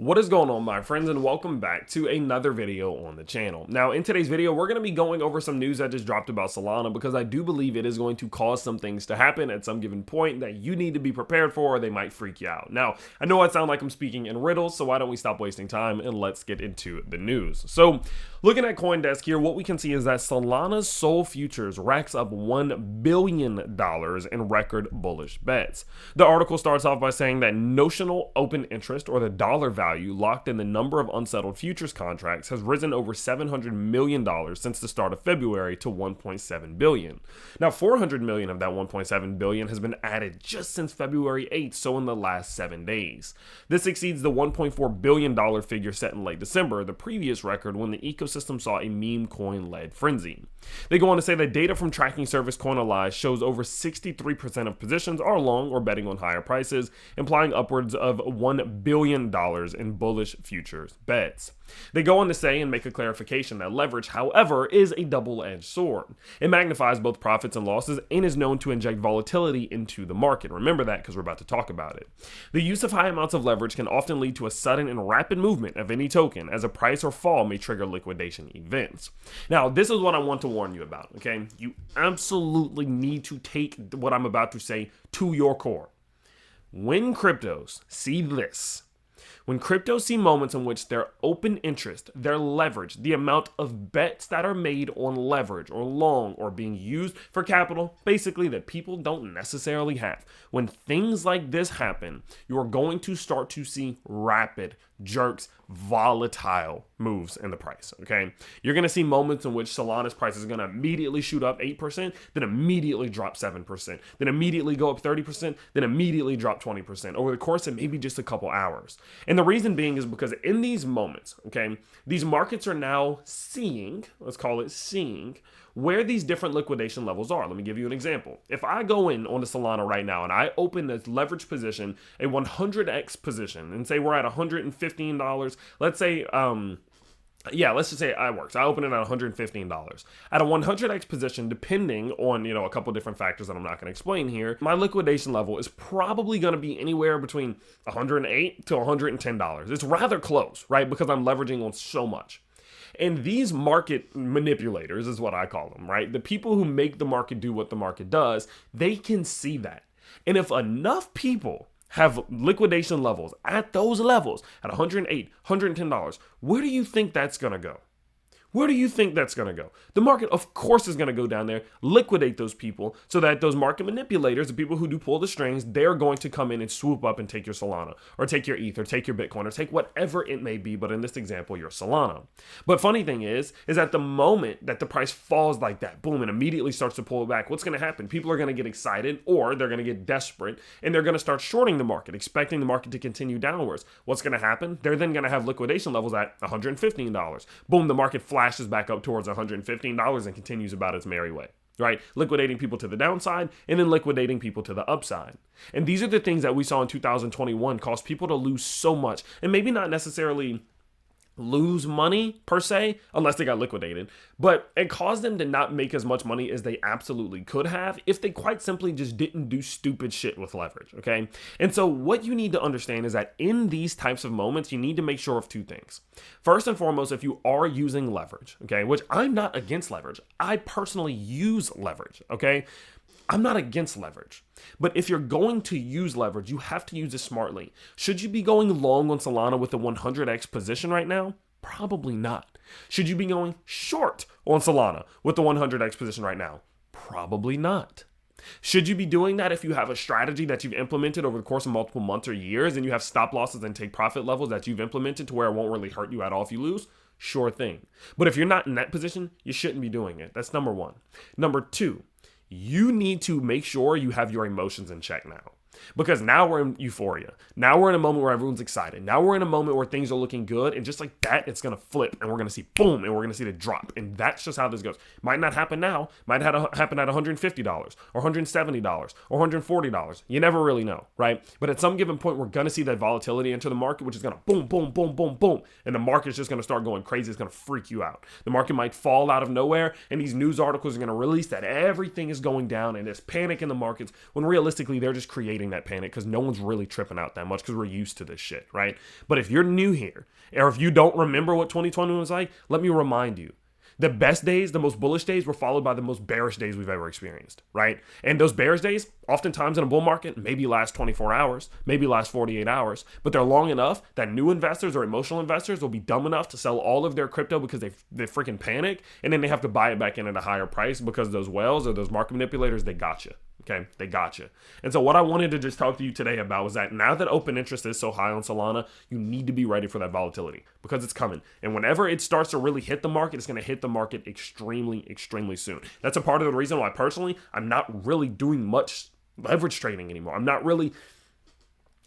What is going on, my friends, and welcome back to another video on the channel. Now, in today's video, we're going to be going over some news that just dropped about Solana because I do believe it is going to cause some things to happen at some given point that you need to be prepared for, or they might freak you out. Now, I know I sound like I'm speaking in riddles, so why don't we stop wasting time and let's get into the news. So, looking at CoinDesk here, what we can see is that Solana's SOL futures racks up $1 billion in record bullish bets. The article starts off by saying that notional open interest, or the dollar value locked in the number of unsettled futures contracts, has risen over $700 million since the start of February to $1.7 billion. Now, $400 million of that $1.7 billion has been added just since February 8th, so in the last 7 days. This exceeds the $1.4 billion figure set in late December, the previous record when the ecosystem saw a meme coin-led frenzy. They go on to say that data from tracking service Coinalyze shows over 63% of positions are long or betting on higher prices, implying upwards of $1 billion in bullish futures bets. They go on to say and make a clarification that leverage, however, is a double-edged sword. It magnifies both profits and losses and is known to inject volatility into the market. Remember that because we're about to talk about it. The use of high amounts of leverage can often lead to a sudden and rapid movement of any token, as a price or fall may trigger liquidation events. Now, this is what I want to warn you about, okay? You absolutely need to take what I'm about to say to your core. When cryptos see this, when cryptos see moments in which their open interest, their leverage, the amount of bets that are made on leverage or long or being used for capital, basically that people don't necessarily have. When things like this happen, you're going to start to see rapid jerks, volatile moves in the price, okay? You're going to see moments in which Solana's price is going to immediately shoot up 8%, then immediately drop 7%, then immediately go up 30%, then immediately drop 20% over the course of maybe just a couple hours. And the reason being is because in these moments, okay, these markets are now seeing, let's call it seeing, where these different liquidation levels are. Let me give you an example. If I go in on the Solana right now and I open this leverage position, a 100x position, and say we're at $115, let's say, let's just say it works. I open it at $115. At a 100x position, depending on, a couple different factors that I'm not going to explain here, my liquidation level is probably going to be anywhere between $108 to $110. It's rather close, right? Because I'm leveraging on so much. And these market manipulators is what I call them, right? The people who make the market do what the market does, they can see that. And if enough people have liquidation levels at those levels, at $108, $110, where do you think that's going to go? Where do you think that's going to go? The market, of course, is going to go down there, liquidate those people so that those market manipulators, the people who do pull the strings, they're going to come in and swoop up and take your Solana or take your ETH or take your Bitcoin or take whatever it may be. But in this example, your Solana. But funny thing is at the moment that the price falls like that, boom, and immediately starts to pull back, what's going to happen? People are going to get excited or they're going to get desperate and they're going to start shorting the market, expecting the market to continue downwards. What's going to happen? They're then going to have liquidation levels at $115. Boom, the market flashes back up towards $115 and continues about its merry way, right? Liquidating people to the downside and then liquidating people to the upside. And these are the things that we saw in 2021 cause people to lose so much, and maybe not necessarily lose money per se, unless they got liquidated, but it caused them to not make as much money as they absolutely could have if they quite simply just didn't do stupid shit with leverage, okay? And so what you need to understand is that in these types of moments, you need to make sure of two things. First and foremost, if you are using leverage, okay, which I'm not against leverage. I personally use leverage, okay? I'm not against leverage, but if you're going to use leverage, you have to use it smartly. Should you be going long on Solana with a 100x position right now? Probably not. Should you be going short on Solana with the 100x position right now? Probably not. Should you be doing that if you have a strategy that you've implemented over the course of multiple months or years and you have stop losses and take profit levels that you've implemented to where it won't really hurt you at all if you lose? Sure thing. But if you're not in that position, you shouldn't be doing it. That's number one. Number two, you need to make sure you have your emotions in check now. Because now we're in euphoria. Now we're in a moment where everyone's excited. Now we're in a moment where things are looking good. And just like that, it's going to flip. And we're going to see boom. And we're going to see the drop. And that's just how this goes. Might not happen now. Might happen at $150 or $170 or $140. You never really know, right? But at some given point, we're going to see that volatility enter the market, which is going to boom, boom, boom, boom, boom. And the market's just going to start going crazy. It's going to freak you out. The market might fall out of nowhere. And these news articles are going to release that everything is going down and there's panic in the markets when realistically they're just creating creating that panic because no one's really tripping out that much because we're used to this shit, right? But if you're new here, or if you don't remember what 2020 was like, let me remind you. The best days, the most bullish days were followed by the most bearish days we've ever experienced, right? And those bearish days, oftentimes in a bull market, maybe last 24 hours, maybe last 48 hours, but they're long enough that new investors or emotional investors will be dumb enough to sell all of their crypto because they freaking panic, and then they have to buy it back in at a higher price because those whales or those market manipulators, they got you. Okay, they got you. And so what I wanted to just talk to you today about was that now that open interest is so high on Solana, you need to be ready for that volatility because it's coming. And whenever it starts to really hit the market, it's going to hit the market extremely, extremely soon. That's a part of the reason why personally, I'm not really doing much leverage trading anymore. I'm not really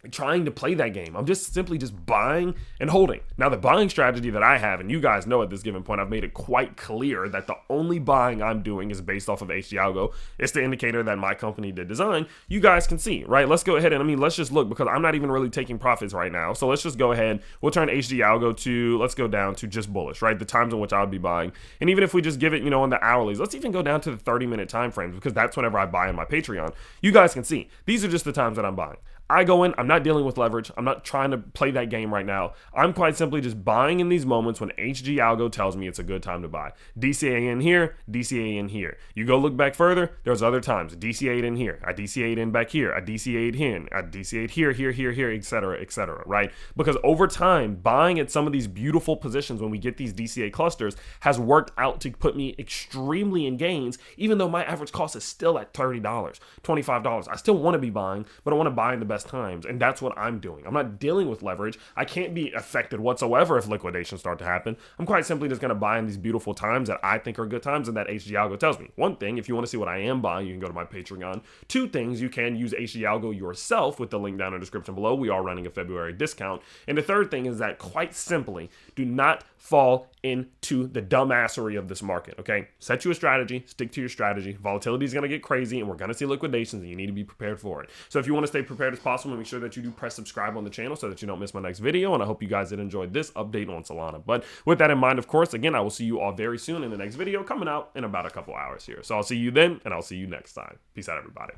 trying to play that game. I'm just simply just buying and holding. Now, the buying strategy that I have, and you guys know at this given point, I've made it quite clear that the only buying I'm doing is based off of HillGrowth. It's the indicator that my company did design. You guys can see, right? Let's go ahead and, let's just look because I'm not even really taking profits right now. So let's just go ahead. We'll turn HillGrowth to, let's go down to just bullish, right? The times in which I would be buying. And even if we just give it, on the hourlies, let's even go down to the 30-minute time frames because that's whenever I buy in my Patreon. You guys can see, these are just the times that I'm buying. I go in, I'm not dealing with leverage. I'm not trying to play that game right now. I'm quite simply just buying in these moments when HillGrowth tells me it's a good time to buy. DCA in here, DCA in here. You go look back further, there's other times. DCA'd in here, I DCA'd in back here, I DCA'd in, I DCA'd here, etc., right? Because over time, buying at some of these beautiful positions when we get these DCA clusters has worked out to put me extremely in gains, even though my average cost is still at $30, $25. I still want to be buying, but I want to buy in the best times, and that's what I'm doing. I'm not dealing with leverage. I can't be affected whatsoever if liquidations start to happen. I'm quite simply just going to buy in these beautiful times that I think are good times and that HillGrowth tells me. One thing, if you want to see what I am buying, you can go to my Patreon. Two things, you can use HillGrowth yourself with the link down in the description below. We are running a February discount. And the third thing is that quite simply, do not fall into the dumbassery of this market, okay? Set you a strategy, stick to your strategy. Volatility is going to get crazy and we're going to see liquidations and you need to be prepared for it. So if you want to stay prepared as possible, make sure that you do press subscribe on the channel so that you don't miss my next video. And I hope you guys did enjoy this update on Solana. But with that in mind, of course, again, I will see you all very soon in the next video coming out in about a couple hours here. So I'll see you then and I'll see you next time. Peace out, everybody.